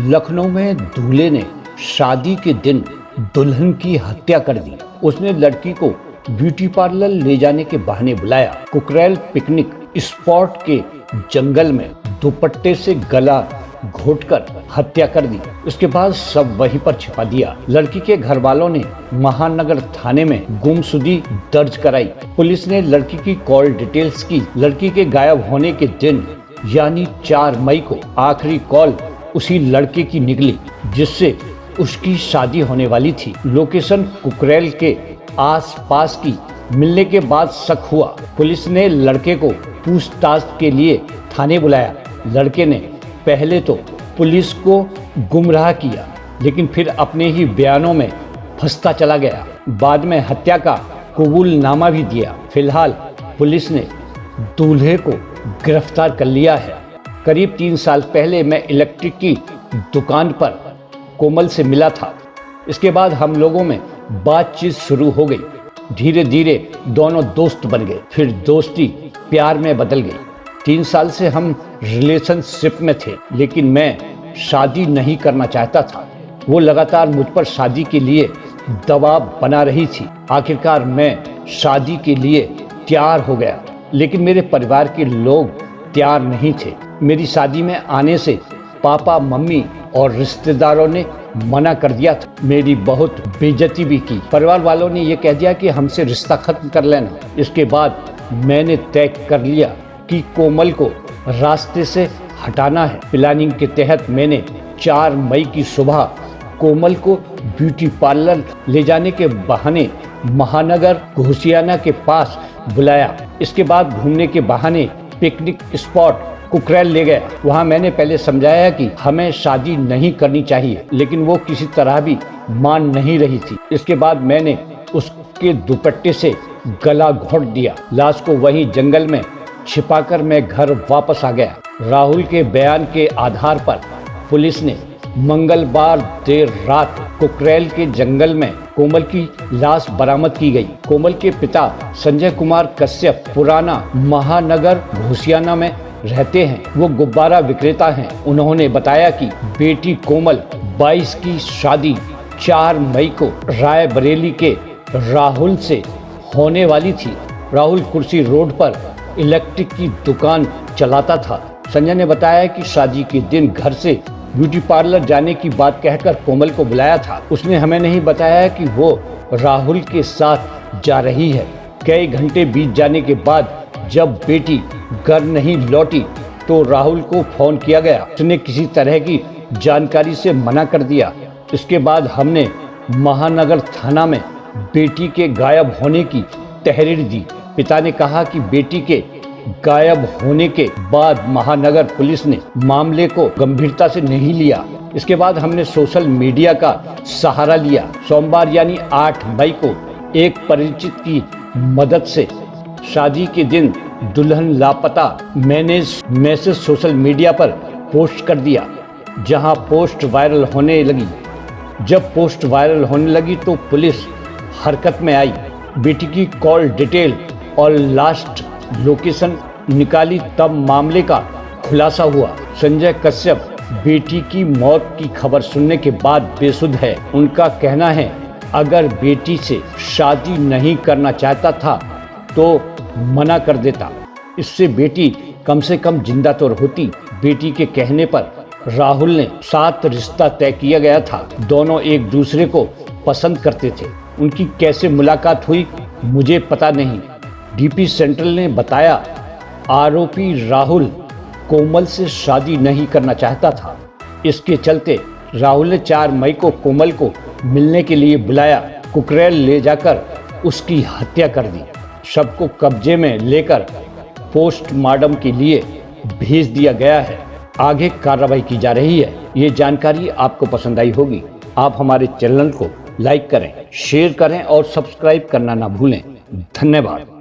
लखनऊ में दूल्हे ने शादी के दिन दुल्हन की हत्या कर दी। उसने लड़की को ब्यूटी पार्लर ले जाने के बहाने बुलाया। कुकरेल पिकनिक स्पॉट के जंगल में दुपट्टे से गला घोटकर हत्या कर दी। उसके बाद सब वहीं पर छिपा दिया। लड़की के घर वालों ने महानगर थाने में गुमशुदगी दर्ज कराई। पुलिस ने लड़की की कॉल डिटेल्स की। लड़की के गायब होने के दिन यानी 4 मई को आखिरी कॉल उसी लड़के की निकली जिससे उसकी शादी होने वाली थी। लोकेशन कुकरेल के आसपास की मिलने के बाद शक हुआ। पुलिस ने लड़के को पूछताछ के लिए थाने बुलाया। लड़के ने पहले तो पुलिस को गुमराह किया, लेकिन फिर अपने ही बयानों में फंसता चला गया। बाद में हत्या का कबूलनामा भी दिया। फिलहाल पुलिस ने दूल्हे को गिरफ्तार कर लिया है। करीब 3 साल पहले मैं इलेक्ट्रिक की दुकान पर कोमल से मिला था। इसके बाद हम लोगों में बातचीत शुरू हो गई। धीरे धीरे दोनों दोस्त बन गए। फिर दोस्ती प्यार में बदल गई। 3 साल से हम रिलेशनशिप में थे, लेकिन मैं शादी नहीं करना चाहता था। वो लगातार मुझ पर शादी के लिए दबाव बना रही थी। आखिरकार मैं शादी के लिए तैयार हो गया, लेकिन मेरे परिवार के लोग तैयार नहीं थे। मेरी शादी में आने से पापा, मम्मी और रिश्तेदारों ने मना कर दिया था। मेरी बहुत बेइज्जती भी की। परिवार वालों ने ये कह दिया कि हमसे रिश्ता खत्म कर लेना। इसके बाद मैंने तय कर लिया कि कोमल को रास्ते से हटाना है। प्लानिंग के तहत मैंने 4 मई की सुबह कोमल को ब्यूटी पार्लर ले जाने के बहाने महानगर घोसियाना के पास बुलाया। इसके बाद घूमने के बहाने पिकनिक स्पॉट कुकरेल ले गया। वहाँ मैंने पहले समझाया कि हमें शादी नहीं करनी चाहिए, लेकिन वो किसी तरह भी मान नहीं रही थी। इसके बाद मैंने उसके दुपट्टे से गला घोट दिया। लाश को वहीं जंगल में छिपाकर मैं घर वापस आ गया। राहुल के बयान के आधार पर पुलिस ने मंगलवार देर रात कुकरेल के जंगल में कोमल की लाश बरामद की गई। कोमल के पिता संजय कुमार कश्यप पुराना महानगर घोसियाना में रहते हैं। वो गुब्बारा विक्रेता हैं। उन्होंने बताया कि बेटी कोमल 22 की शादी 4 मई को रायबरेली के राहुल से होने वाली थी। राहुल कुर्सी रोड पर इलेक्ट्रिक की दुकान चलाता था। संजय ने बताया कि शादी के दिन घर से ब्यूटी पार्लर जाने की बात कहकर कोमल को बुलाया था। उसने हमें नहीं बताया कि वो राहुल के साथ जा रही है। कई घंटे बीत जाने के बाद जब बेटी घर नहीं लौटी तो राहुल को फोन किया गया। उसने किसी तरह की जानकारी से मना कर दिया। इसके बाद हमने महानगर थाना में बेटी के गायब होने की तहरीर दी। पिता ने कहा कि बेटी के गायब होने के बाद महानगर पुलिस ने मामले को गंभीरता से नहीं लिया। इसके बाद हमने सोशल मीडिया का सहारा लिया। सोमवार यानी 8 मई को एक परिचित की मदद से शादी के दिन दुल्हन लापता मैंने मैसेज सोशल मीडिया पर पोस्ट कर दिया, जहां पोस्ट वायरल होने लगी। जब पोस्ट वायरल होने लगी तो पुलिस हरकत में आई। बेटी की कॉल डिटेल और लास्ट लोकेशन निकाली, तब मामले का खुलासा हुआ। संजय कश्यप बेटी की मौत की खबर सुनने के बाद बेसुध है। उनका कहना है अगर बेटी से शादी नहीं करना चाहता था तो मना कर देता, इससे बेटी कम से कम जिंदा तो होती। बेटी के कहने पर राहुल ने 7 रिश्ता तय किया गया था। दोनों एक दूसरे को पसंद करते थे। उनकी कैसे मुलाकात हुई मुझे पता नहीं। डीपी सेंट्रल ने बताया आरोपी राहुल कोमल से शादी नहीं करना चाहता था। इसके चलते राहुल ने 4 मई को कोमल को मिलने के लिए बुलाया। कुकरेल ले जाकर उसकी हत्या कर दी। शव को कब्जे में लेकर पोस्टमार्टम के लिए भेज दिया गया है। आगे कार्रवाई की जा रही है। ये जानकारी आपको पसंद आई होगी। आप हमारे चैनल को लाइक करें, शेयर करें और सब्सक्राइब करना ना भूलें। धन्यवाद।